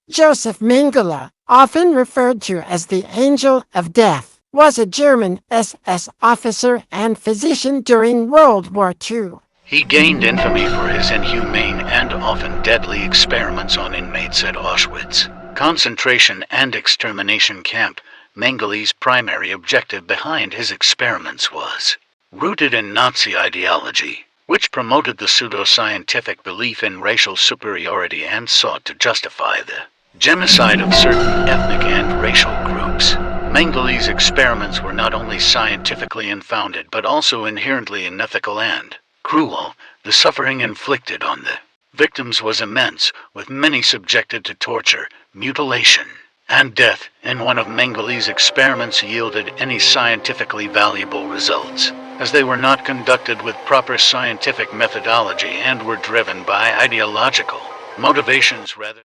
Josef Mengele, often referred to as the Angel of Death, was a German SS officer and physician during World War II. He gained infamy for his inhumane and often deadly experiments on inmates at Auschwitz concentration and extermination camp. Mengele's primary objective behind his experiments was rooted in Nazi ideology, which promoted the pseudo-scientific belief in racial superiority and sought to justify the genocide of certain ethnic and racial groups. Mengele's experiments were not only scientifically unfounded but also inherently unethical and cruel. The suffering inflicted on the victims was immense, with many subjected to torture, mutilation, and death. In one of Mengele's experiments yielded any scientifically valuable results, as they were not conducted with proper scientific methodology and were driven by ideological motivations rather